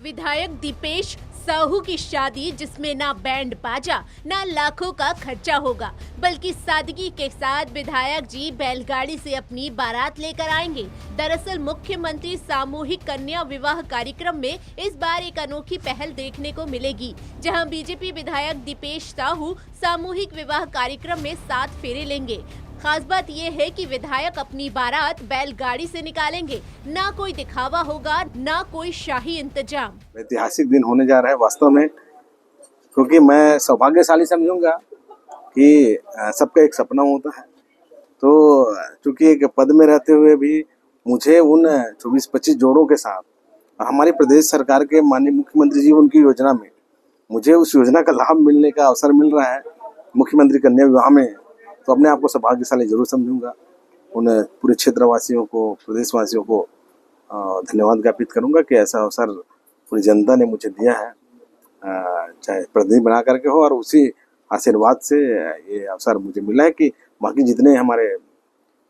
विधायक दीपेश साहू की शादी जिसमें ना बैंड बाजा ना लाखों का खर्चा होगा, बल्कि सादगी के साथ विधायक जी बैलगाड़ी से अपनी बारात लेकर आएंगे। दरअसल मुख्यमंत्री सामूहिक कन्या विवाह कार्यक्रम में इस बार एक अनोखी पहल देखने को मिलेगी, जहां बीजेपी विधायक दीपेश साहू सामूहिक विवाह कार्यक्रम में 7 फेरे लेंगे। खास बात यह है कि विधायक अपनी बारात बैलगाड़ी से निकालेंगे, ना कोई दिखावा होगा, ना कोई शाही इंतजाम। ऐतिहासिक दिन होने जा रहा है वास्तव में, क्योंकि मैं सौभाग्यशाली समझूंगा कि सबका एक सपना होता है। तो चूंकि एक पद में रहते हुए भी मुझे उन 24-25 जोड़ों के साथ हमारी प्रदेश सरकार के माननीय मुख्यमंत्री जी उनकी योजना में मुझे उस योजना का लाभ मिलने का अवसर मिल रहा है मुख्यमंत्री कन्या विवाह में, तो अपने आप को सौभाग्यशाली जरूर समझूंगा। उन पूरे क्षेत्रवासियों को, प्रदेशवासियों को धन्यवाद ज्ञापित करूंगा कि ऐसा अवसर पूरी जनता ने मुझे दिया है, चाहे प्रतिनिधि बना करके हो, और उसी आशीर्वाद से ये अवसर मुझे मिला है कि बाकी जितने हमारे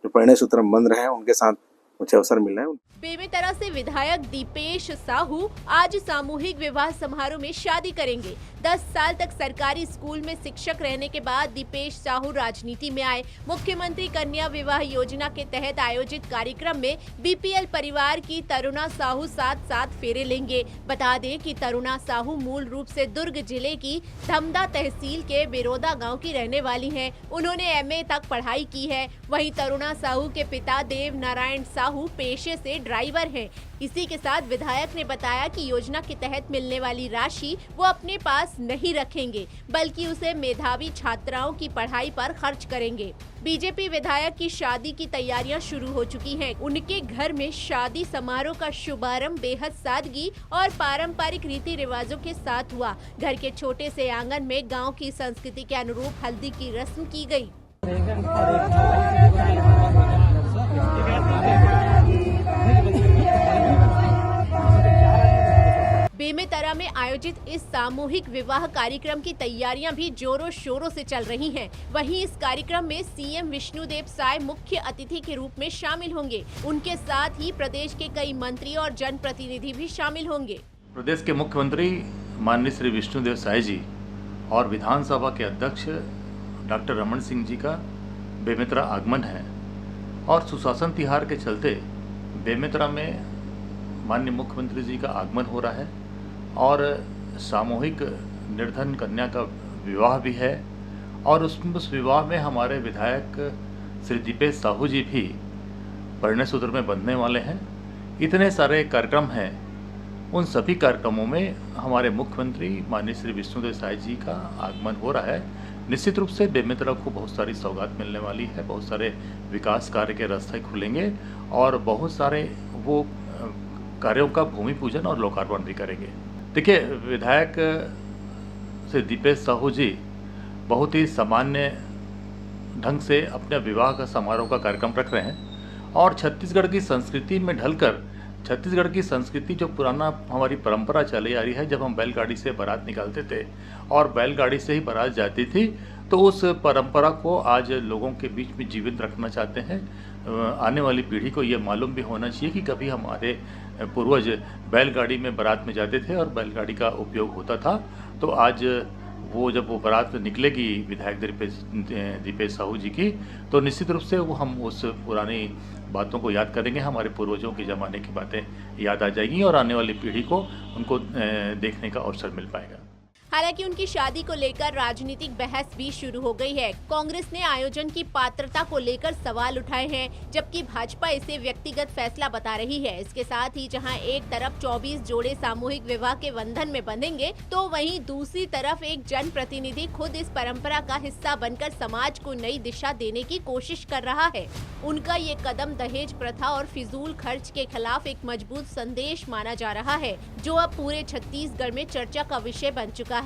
जो परिणय सूत्र बंध रहे हैं उनके साथ मुझे अवसर मिला है। बेमेतरा से विधायक दीपेश साहू आज सामूहिक विवाह समारोह में शादी करेंगे। 10 साल तक सरकारी स्कूल में शिक्षक रहने के बाद दीपेश साहू राजनीति में आए। मुख्यमंत्री कन्या विवाह योजना के तहत आयोजित कार्यक्रम में बीपीएल परिवार की तरुणा साहू 7 फेरे लेंगे। बता दें कि तरुणा साहू मूल रूप से दुर्ग जिले की धमदा तहसील के बिरोदा गाँव की रहने वाली है। उन्होंने MA तक पढ़ाई की है। वहीं तरुणा साहू के पिता देव नारायण साहू पेशे से ड्राइवर हैं। इसी के साथ विधायक ने बताया कि योजना के तहत मिलने वाली राशि वो अपने पास नहीं रखेंगे, बल्कि उसे मेधावी छात्राओं की पढ़ाई पर खर्च करेंगे। बीजेपी विधायक की शादी की तैयारियां शुरू हो चुकी हैं। उनके घर में शादी समारोह का शुभारंभ बेहद सादगी और पारंपरिक रीति रिवाजों के साथ हुआ। घर के छोटे से आंगन में गांव की संस्कृति के अनुरूप हल्दी की रस्म की गई। बेमेतरा में आयोजित इस सामूहिक विवाह कार्यक्रम की तैयारियां भी जोरों शोरों से चल रही हैं। वहीं इस कार्यक्रम में सीएम विष्णुदेव साय मुख्य अतिथि के रूप में शामिल होंगे। उनके साथ ही प्रदेश के कई मंत्री और जनप्रतिनिधि भी शामिल होंगे। प्रदेश के मुख्यमंत्री माननीय श्री विष्णुदेव साय जी और विधानसभा के अध्यक्ष डॉक्टर रमन सिंह जी का बेमेतरा आगमन है, और सुशासन तिहार के चलते बेमेतरा में माननीय मुख्यमंत्री जी का आगमन हो रहा है, और सामूहिक निर्धन कन्या का विवाह भी है, और उस विवाह में हमारे विधायक श्री दीपेश साहू जी भी परिणय सूत्र में बंधने वाले हैं। इतने सारे कार्यक्रम हैं, उन सभी कार्यक्रमों में हमारे मुख्यमंत्री माननीय श्री विष्णुदेव साय जी का आगमन हो रहा है। निश्चित रूप से बेमेतरा को बहुत सारी सौगात मिलने वाली है, बहुत सारे विकास कार्य के रास्ते खुलेंगे, और बहुत सारे वो कार्यों का भूमि पूजन और लोकार्पण भी करेंगे। देखिए, विधायक श्री दीपेश साहू जी बहुत ही सामान्य ढंग से अपने विवाह का समारोह का कार्यक्रम रख रहे हैं, और छत्तीसगढ़ की संस्कृति में ढलकर, छत्तीसगढ़ की संस्कृति जो पुराना हमारी परंपरा चली आ रही है, जब हम बैलगाड़ी से बारात निकालते थे और बैलगाड़ी से ही बारात जाती थी, तो उस परंपरा को आज लोगों के बीच में जीवित रखना चाहते हैं। आने वाली पीढ़ी को ये मालूम भी होना चाहिए कि कभी हमारे पूर्वज बैलगाड़ी में बारात में जाते थे और बैलगाड़ी का उपयोग होता था। तो आज वो जब वो बारात निकलेगी विधायक दीपेश साहू जी की, तो निश्चित रूप से वो हम उस पुरानी बातों को याद करेंगे, हमारे पूर्वजों के ज़माने की बातें याद आ जाएंगी, और आने वाली पीढ़ी को उनको देखने का अवसर मिल पाएगा। हालांकि उनकी शादी को लेकर राजनीतिक बहस भी शुरू हो गई है। कांग्रेस ने आयोजन की पात्रता को लेकर सवाल उठाए हैं, जबकि भाजपा इसे व्यक्तिगत फैसला बता रही है। इसके साथ ही जहां एक तरफ 24 जोड़े सामूहिक विवाह के बंधन में बंधेंगे, तो वहीं दूसरी तरफ एक जनप्रतिनिधि खुद इस परंपरा का हिस्सा बनकर समाज को नई दिशा देने की कोशिश कर रहा है। उनका ये कदम दहेज प्रथा और फिजूल खर्च के खिलाफ एक मजबूत संदेश माना जा रहा है, जो अब पूरे छत्तीसगढ़ में चर्चा का विषय बन चुका है।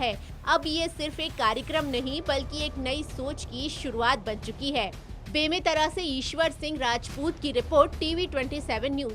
अब ये सिर्फ एक कार्यक्रम नहीं, बल्कि एक नई सोच की शुरुआत बन चुकी है। बेमेतरा से ईश्वर सिंह राजपूत की रिपोर्ट, TV 27 न्यूज।